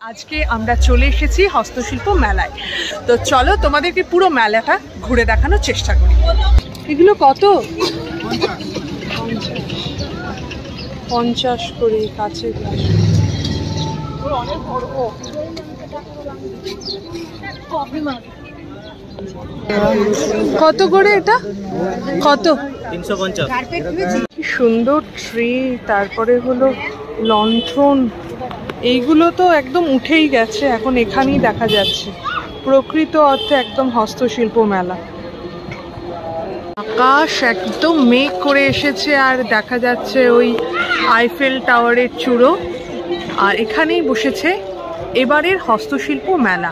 আজকে আমরা চলে এসেছি হস্তশিল্প মেলায়। তো চলো তোমাদেরকে পুরো মেলাটা ঘুরে দেখানোর চেষ্টা করি। এগুলো কত? 50 করে কাছে। কত করে এটা? কত? 350। কি সুন্দর ট্রে, তারপরে হলো লণ্ঠন, এইগুলো তো একদম উঠেই গেছে, এখন এখানেই দেখা যাচ্ছে। প্রকৃত অর্থে একদম হস্তশিল্প মেলা। আকাশ একদম মেঘ করে এসেছে আর দেখা যাচ্ছে ওই আইফেল টাওয়ারের চূড়ো। আর এখানেই বসেছে এবারের হস্তশিল্প মেলা,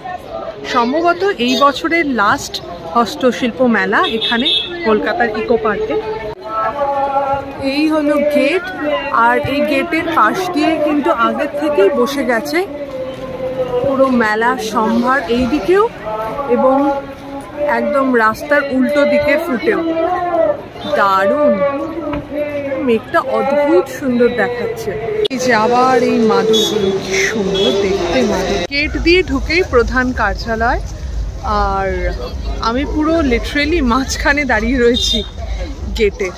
সম্ভবত এই বছরের লাস্ট হস্তশিল্প মেলা এখানে কলকাতার ইকো পার্কে। এই হলো গেট, আর এই গেটের পাশ দিয়ে কিন্তু আগের থেকেই বসে গেছে পুরো মেলা সম্ভার এই দিকেও এবং একদম রাস্তার উল্টো দিকে ফুটেও। দারুণ, মেঘটা অদ্ভুত সুন্দর দেখাচ্ছে। এই যে আবার এই মাদুরগুলো, কি সুন্দর দেখতে মাদুর। গেট দিয়ে ঢুকেই প্রধান কার্যালয়, আর আমি পুরো লিটারেলি মাঝখানে দাঁড়িয়ে রয়েছি গেটে।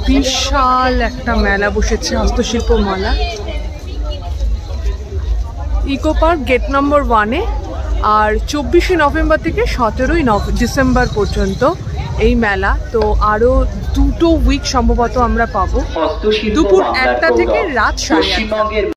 বিশাল একটা মেলা বসেছে, হস্তশিল্প মেলা। ইকো পার্ক গেট নম্বর 1-এ, আর 24শে নভেম্বর থেকে 17ই ডিসেম্বর পর্যন্ত এই মেলা। তো আরো 2 উইক সম্ভবত আমরা পাবো, দুপুর 1টা থেকে রাত 8:30।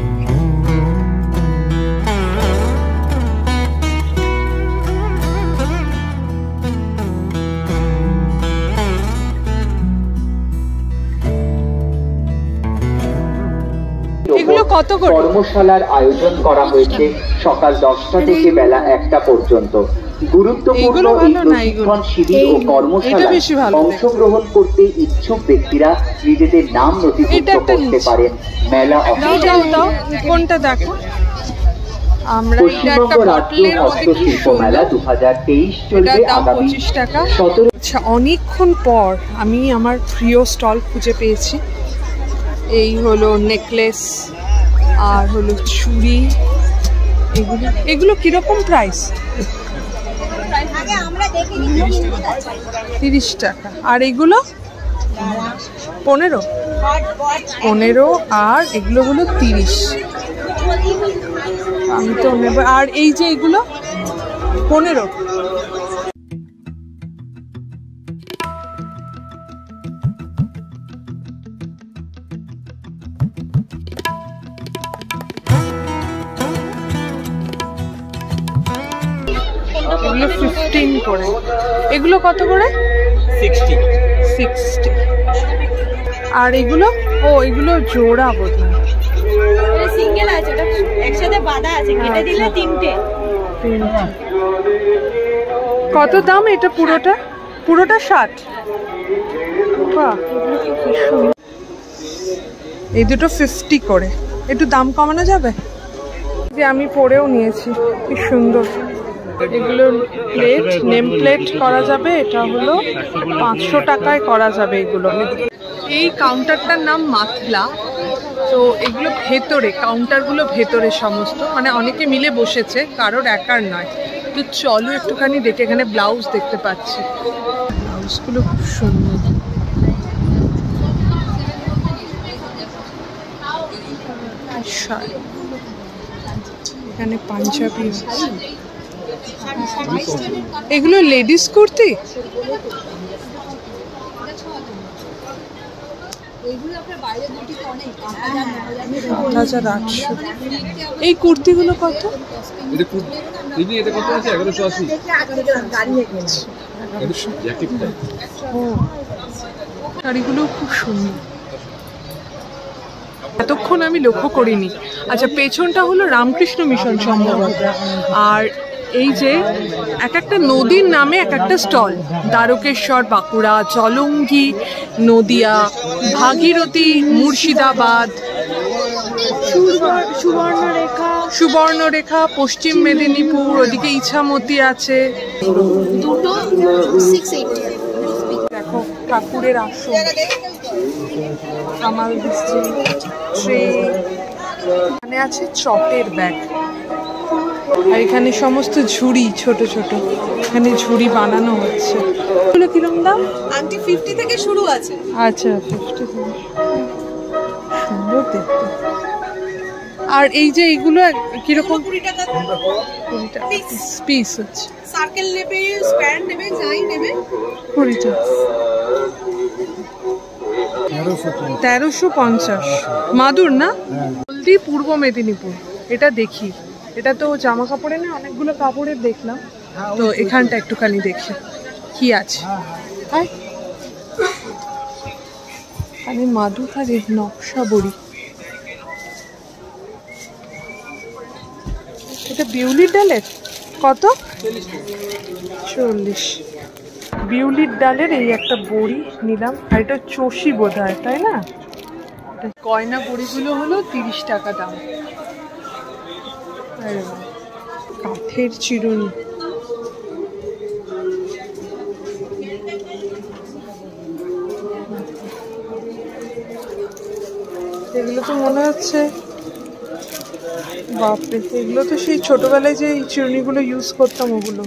এগুলো কত করে? কর্মশালার আয়োজন করা হয়েছে সকাল 10টা থেকে বেলা 1টা পর্যন্ত। গুরুত্বপূর্ণ এই প্রশিক্ষণ শিবির ও কর্মশালায় অংশগ্রহণ করতে ইচ্ছুক ব্যক্তিরা নিজেদের নাম নথিভুক্ত করতে পারেন মেলা অফিসে। কোনটা দেখো? আমরা পশ্চিমবঙ্গ রাজ্য হস্তশিল্প মেলা 2023 চলবে আগামী 25 টাকা। আচ্ছা, অনেকক্ষণ পর আমি আমার প্রিয় স্টল খুঁজে পেয়েছি। এই হলো নেকলেস আর হলো চুড়ি। এগুলো কিরকম প্রাইস? 30 টাকা। আর এগুলো 15 আর এগুলো হলো 30। আমি তো নেব। আর এই যে এগুলো 15। এগুলো 15 করে। এগুলো কত করে? 60। আর এগুলো? ও, এগুলো জোড়া বোধহয়। সিঙ্গেল আছে, এটা একসাথে বাঁধা আছে, কেটে দিলে 3টে। কত দাম এটা? পুরোটা 60। বাহ, এই দুটো 50 করে। একটু দাম কমানো যাবে? যে আমি পরেও নিয়েছি, কি সুন্দর। এগুলো প্লেট, নেম প্লেট করা যাবে। এটা হলো 500 টাকায় করা যাবে এগুলো। এই কাউন্টারটার নাম মাতলা। তো এগুলো ভেতরে, কাউন্টারগুলো ভেতরে সমস্ত, মানে অনেকে মিলে বসেছে, কারোর একার নয়। তো চলো একটুখানি দেখে। এখানে ব্লাউজ দেখতে পাচ্ছি, ব্লাউজগুলো খুব সুন্দর। এখানে পাঞ্জাবি। এগুলো লেডিস কুর্তি। 7,800। এই কুর্তিগুলো কত? শাড়িগুলো খুব সুন্দর, এতক্ষণ আমি লক্ষ্য করিনি। আচ্ছা, পেছনটা হলো রামকৃষ্ণ মিশন সম্ভবত। আর এই যে এক একটা নদীর নামে এক একটা স্টল। দ্বারকেশ্বর বাঁকুড়া, জলঙ্গি নদিয়া, ভাগীরথী মুর্শিদাবাদ, সুবর্ণরেখা পশ্চিম মেদিনীপুর, ওদিকে ইছামতি আছে। দুটো 680। দেখো ঠাকুরের আসন, কামাল দিচ্ছে, ট্রে, এখানে আছে চটের ব্যাগ, আর এখানে সমস্ত ঝুড়ি ছোট ছোট, এখানে ঝুড়ি বানানো হচ্ছে। এগুলো কিরকম দাম? আন্টি 50 থেকে শুরু আছে। আচ্ছা 50 থেকে। সুন্দর দেখতে। আর এই যে এইগুলো কিরকম? 20 টাকা। 20 টাকা পিস হচ্ছে। সার্কেল নেবে, স্কয়ার নেবে, যাই নেবে 20 টাকা। 1350 মাদুর না? হলদি পূর্ব মেদিনীপুর। এটা দেখি, এটা তো জামা কাপড়ে না, অনেকগুলো কাপড়ের দেখলাম, তো এখানটা একটুখানি দেখি কি আছে। আমি মাদুখালি নকশা বড়ি, এটা বিউলির ডালের কত? 40। বিউলির ডালের এই একটা বড়ি নিলাম, আর এটা চষি বোধ হয়, তাই না? গয়না বড়িগুলো হলো 30 টাকা দাম। কাঠের চিরুনি, এগুলো তো মনে হচ্ছে, বাপরে, এগুলো তো সেই ছোটবেলায় যে চিরুনিগুলো ইউজ করতাম ওগুলো।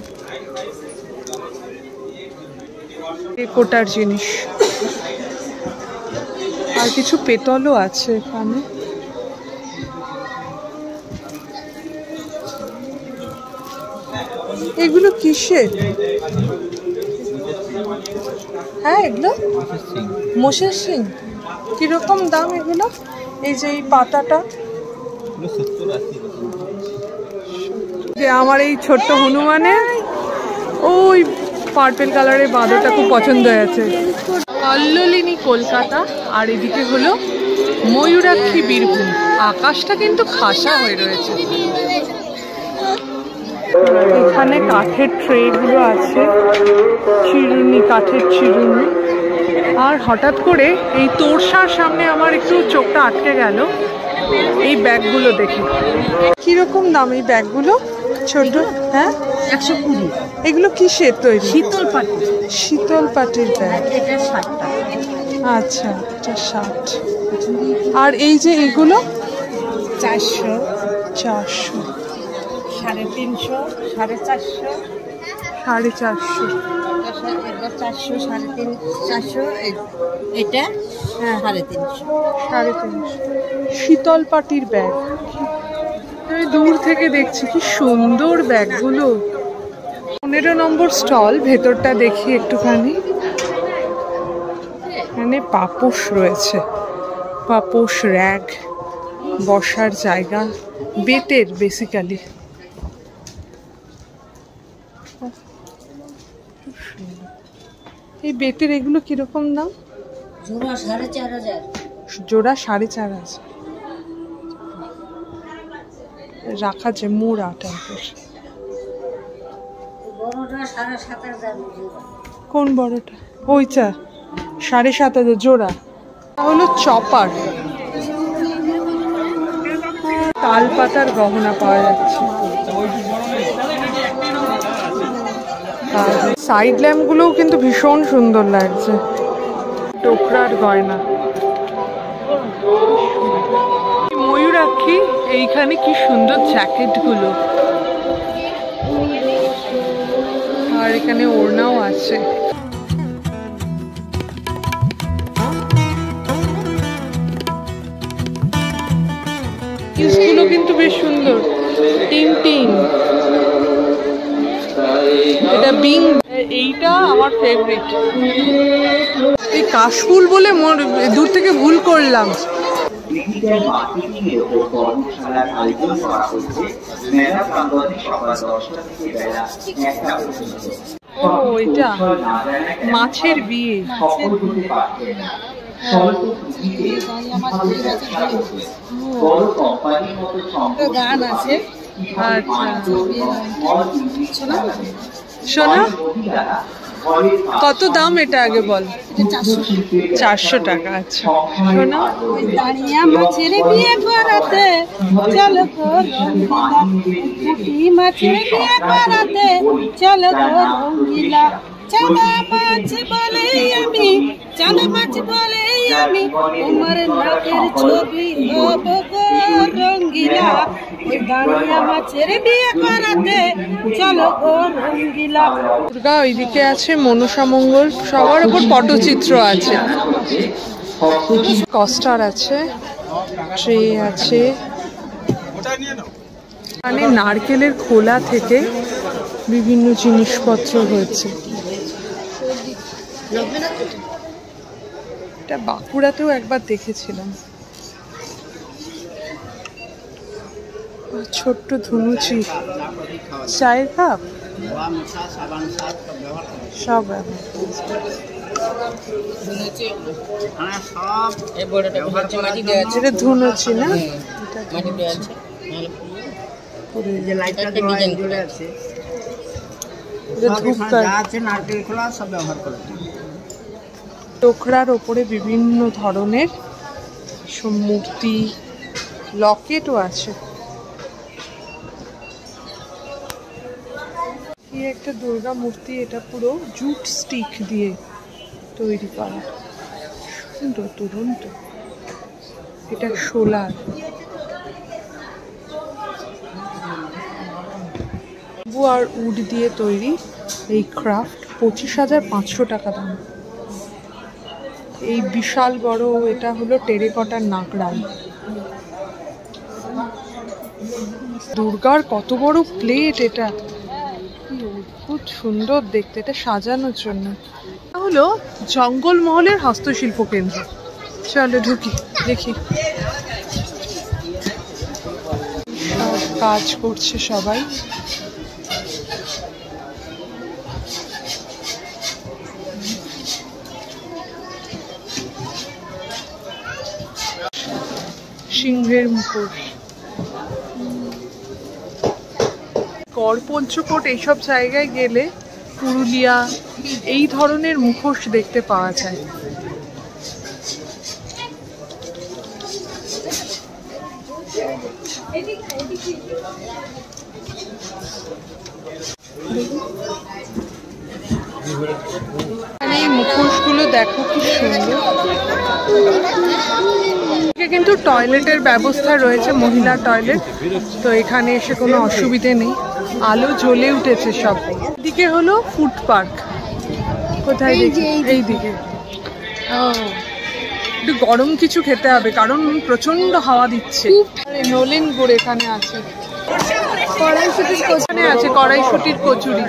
কোটার জিনিস, আর কিছু পেতলও আছে এখানে। এগুলো কিসের? হ্যাঁ, এগুলো মোষের শিং। কিরকম দাম এগুলো? এই যে এই পাতাটা, আমার এই ছোট্ট হনুমানের ওই পার্পেল কালারের বাঁদরটা খুব পছন্দ হয়েছে। কল্লোলিনী কলকাতা, আর এদিকে হলো ময়ূরাক্ষী বীরভূম। আকাশটা কিন্তু খাসা হয়ে রয়েছে। এখানে কাঠের ট্রে গুলো আছে, চিরুনি, কাঠের চিরুনি। আর হঠাৎ করে এই তোরসার সামনে আমার একটু চোখটা আটকে গেল এই ব্যাগগুলো দেখে। কিরকম দাম এই ব্যাগগুলো? ছোট, হ্যাঁ 120। এগুলো কিসের তৈরি? শীতল পাটি। শীতল পাটির ব্যাগ। এটা 60 টাকা। আচ্ছা, এটা 60। আর এই যে এগুলো 400, 400, 350, 450, 450। 400, 350, 400। এটা হ্যাঁ 350। 350। শীতল পাটির ব্যাগ। আমি দূর থেকে দেখছি কি সুন্দর ব্যাগগুলো। 15 নম্বর স্টল, ভেতরটা দেখি একটুখানি। এখানে পাপোশ রয়েছে, পাপোশ, র্যাগ, বসার জায়গা, বেতের বেসিক্যালি। এই বেতের এগুলো কিরকম দাম? জোড়া 4500। জোড়া 4500। রাখা যে মোড়া টাইপের। বড়টা 7500। কোন বড়টা? ওইটা 7500 জোড়া। হলো চপার, তাল পাতার গহনা পাওয়া যাচ্ছে। সাইড ল্যাম্প গুলোও কিন্তু ভীষণ সুন্দর লাগছে। টোকরার গয়না, ময়ূরাক্ষী। এইখানে কি সুন্দর জ্যাকেট গুলো, আর এখানে ওড়নাও আছে। পিসগুলো কিন্তু বেশ সুন্দর। টিং টিং, এটা বিং, এইটা আমার ফেভারিট। এই কাশফুল বলে দূর থেকে ভুল করলাম। ডিজিটাল মার্কেটিং এর উপর কর্মশালার আয়োজন করা হয়েছে মেলা প্রাঙ্গণে সকাল 10টা থেকে বেলা 1টা পর্যন্ত। ও, এটা মাছের বিয়ে। সফল হতে পারছেন স্বল্প পুঁজিতে কিভাবে ব্যবসা করবেন, বড় কোম্পানির মতো গান আছে। শোনা, কত দাম এটা আগে বল? 400 টাকা। আচ্ছা শোনা, দাঁড়িয়া মাছের বিয়ে করাতে চলো পুঁটি মাছের বিয়ে করাতে চলো রঙ্গিলা চাঁদা মাছ বলে আমি চাঁদা মাছ বলে আমি তোমার নাকের ছবি হব গো রঙ্গিলা, ওই দাঁড়িয়া মাছের বিয়ে করাতে চলো গো রঙ্গিলা। দুর্গা ওইদিকে আছে, মনসা মঙ্গল, সবার উপর পটচিত্র আছে, কস্টার আছে, ট্রে আছে। এখানে নারকেলের খোলা থেকে বিভিন্ন জিনিসপত্র রয়েছে। এটা বাঁকুড়াতেও একবার দেখেছিলাম। ছোট্ট ধুনুচি, চায়ের কাপ, সব এটা ধুনুচি না, টোকরার ওপরে বিভিন্ন ধরনের মূর্তি, লকেটও আছে। এই একটা দুর্গা মূর্তি, এটা পুরো জুট স্টিক দিয়ে তৈরি করা, সুন্দর দুরন্ত। এটা সোলার, আর উড দিয়ে তৈরি এই ক্রাফট, 25,500 টাকা দাম। এই বিশাল বড় এটা হলো টেরেকটার নাকড়াই। দুর্গার কত বড় প্লেট, এটা খুব সুন্দর দেখতে, এটা সাজানোর জন্য। এটা হলো জঙ্গলমহলের হস্তশিল্প কেন্দ্র। চলো ঢুকি, দেখি। সব কাজ করছে সবাই। সিংহের মুখোশ, গড়পঞ্চকোট, এইসব জায়গায় গেলে পুরুলিয়া এই ধরনের মুখোশ দেখতে পাওয়া যায়। এই মুখোশগুলো দেখো কি সুন্দর। কিন্তু টয়লেটের ব্যবস্থা রয়েছে, মহিলা টয়লেট, তো এখানে এসে কোনো অসুবিধে নেই। আলো জ্বলে উঠেছে সব। এদিকে হলো ফুড পার্ক। কোথায় দেখি? এই দিকে। একটু গরম কিছু খেতে হবে কারণ প্রচন্ড হাওয়া দিচ্ছে। নলেন গুড় এখানে আছে, কড়াইশুটির আছে, কড়াইশুটির কচুরি।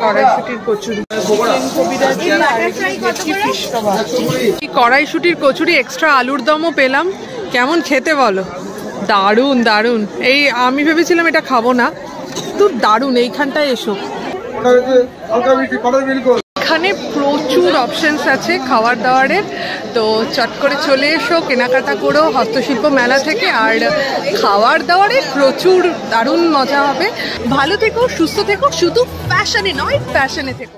কড়াইশুটির কচুরি, কড়াইশুটির কচুরি, এক্সট্রা আলুর দমও পেলাম। কেমন খেতে বলো? দারুণ দারুণ। এই আমি ভেবেছিলাম এটা খাবো না, তো দারুণ। এইখানটায় এসো, এখানে প্রচুর অপশনস আছে খাবার দাবারের, তো চট করে চলে এসো, কেনাকাটা করো হস্তশিল্প মেলা থেকে। আর খাবার দাবারে প্রচুর দারুণ মজা হবে। ভালো থেকো, সুস্থ থেকো, শুধু ফ্যাশনে নয়, ফ্যাশনে থেকো।